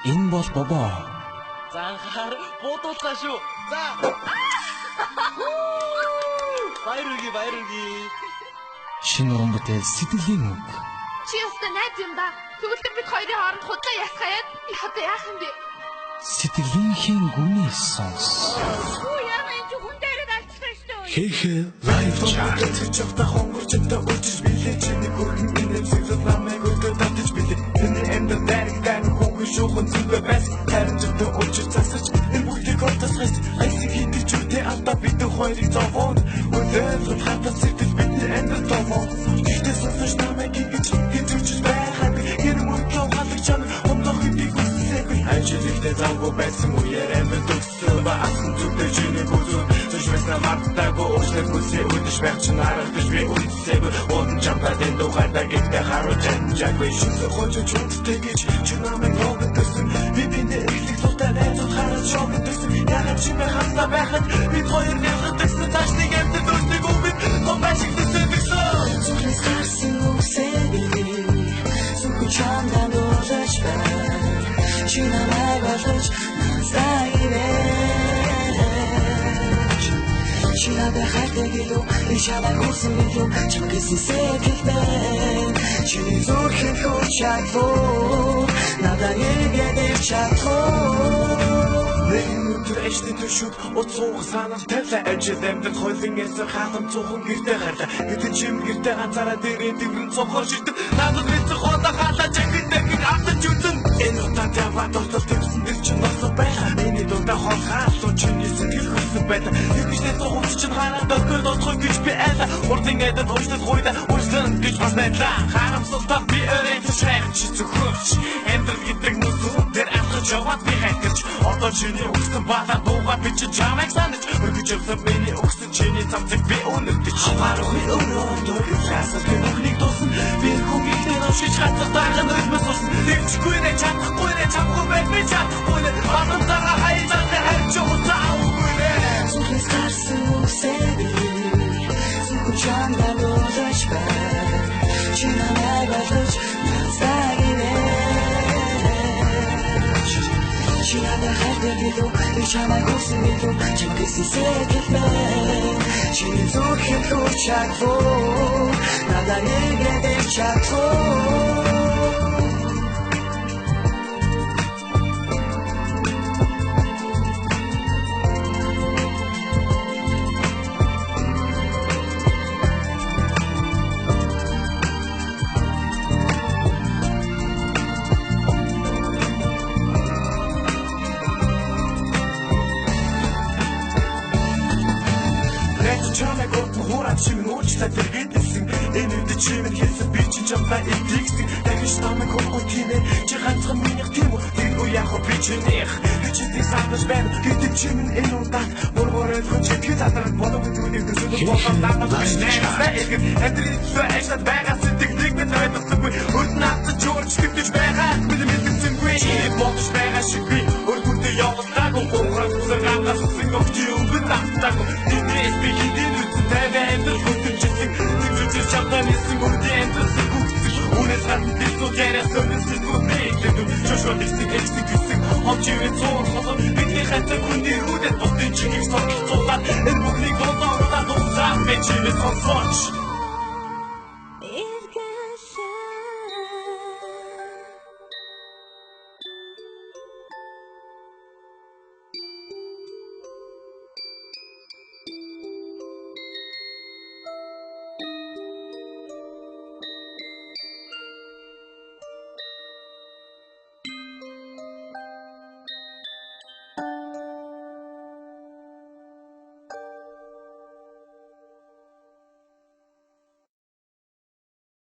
Энэ бол бобоо. За анхаар буудуулаа шүү. За. Баярги. Шинэ уран бүтээл сэтгэлийн үг. Чи өстө найз юм да. Тэгвэл бид хоёрын хооронд худлаа ясгаяад би одоо яах юм бэ? Сэтгэлийнхээ гүний сонс. Юу яа энэ хүн дээрээ алцсан шүү дээ. Хихэ лайв чарт. Чавта хонгорчтой үлчиж билээ чиний хөргөн энэ зэрэг намайг өдөө татаж билээ. Энэ эндэр дайрагтай хөнгөн шуухан зүгөө байс. Харинчтай үлчиж засаж энэ бүгдийг отосгоос айсиг хийж үтэй алдаа бид хоёрыг зовоон. Өдөр хатан сэтгэл бидний эндэр томоо. Ихтэй сонсож намайг ингэж хэвчж байхад гэр мөртлөө хаалж чам хомдох гэдгийг үсэхгүй. Ажиглахтай завгүй байсан үеэр амьд төгсөө ба асан зүгтээ чиний гүзүү. Зүшмэснэ мартаагүй уушлах хүсээ үдэш байх чинь аргатай би үнсээгүй. Уудан чамдад энэ дугаарда гэхдээ харуулж амжаагүй. Шүлэг хожиж үнтэй гэж чи намайг ногдсон. Би биндээ эхлэх тултай найзууд хараад шогдсон. Ягаад чи мэ хандаа байхад бид хоёр нэлгэдсэн тааш нэг амьд дүүснийг үгүй. Томбашиг төсөөлсөн. Зүрхээс гарсан үсэний зүрх чамдаа дуулж байна. Чи намайг олж настайвэж. Чи надад хатагилу ичава курсмилу чамгээс сэтгэлмен. Чи зүрхэн хүчтэй надад нэгэж чадах. Өдөр эшний төшөг уцуух санал тавьлаа ажил амьд хойлын эсэр хаалт цухан гэртээ харлаа хэдэн чим гэртээ ганцаараа дээрээ дэврэн цохор шигдэг надад мэдэх хоолой хаалаа чангитай гин автаж үзэн энэ удаа таваад болтол төвсөн дэр чинь болсон байхаа миний дундаа хоол хаалт чиний сэтгэл хөдлөн байдаг ихтэй цохомч чинь хараад дөргөл олох гэж би айлаа урдын эдэд уушлах хуйда уушлах гэж бас найдлаа харамсалтай би өрөөж шайх чи зөвхөж амьдрал гэдэг нүсүн дээр авах яваад би хайрч одоо чиний өгсөн баатар дууга би чи чамайг санаж өргөж явсан миний өгсөн чиний замцыг би өнөрдөж хамаагүй өрөөндөө ясаж би нүхнийг тусна би хүүхдээ ношиж хатах таахан өрмөс усна дэвчгүй нэ чадахгүй байх би чадахгүй нэ батантаа хайжаа хайж уусаагүй нэ Зүрхээс гарсан үсэний зүрх чамдаа дуулж байна. Чи намайг олж настайвэж. Чи надад хатагилу ичава курсмилу чамгээс сэтгэлмен. Чи зүрхэн хүчтэй надад нэгэж чадах. Чамайг хуураад чимэн уучлаад тэргээдсэн энэ үед чимэн хэлсэн би чи чамтай итгэсэн дахиж намайг хөөхгүй тийм ээ чи ганцхан минийх тийм үү тэггүй яах вэ би чинийх би чиний саадаж байна гэдэг чимэн энэ удааг мөрөөр ойлгож итгэж задраад болоогүй түүний төсөөлөл болоод надад биш нэ их амьдралаа ажлаад байгаа сэтгэлийг бид ойлгохгүй өрн наацж өөрчлөгдөж байгаа бид мэдсэнгүй бодож байгаа шиг би өргөдөө явуулаагүй гурван зүсэр гангаас үсэн өгч юм бид автаагүй дээрээс би хидэн үсэн тавиа амьдрал хөтөлжсэн зүгжиж чамдаа нисэн гүрдээ амьдралсан бүгдсэн үнээс гадна дэсүү ярээс өвнөсөн гүрдээ чошоод ихсэн гэсэн хомчивээ цуун холон бидний хатаг хүнээ рүүдэд бутын чигийг соргих тулаад энэ бүхнийг болоо удаа дуусаа мэ чимээс сонсооч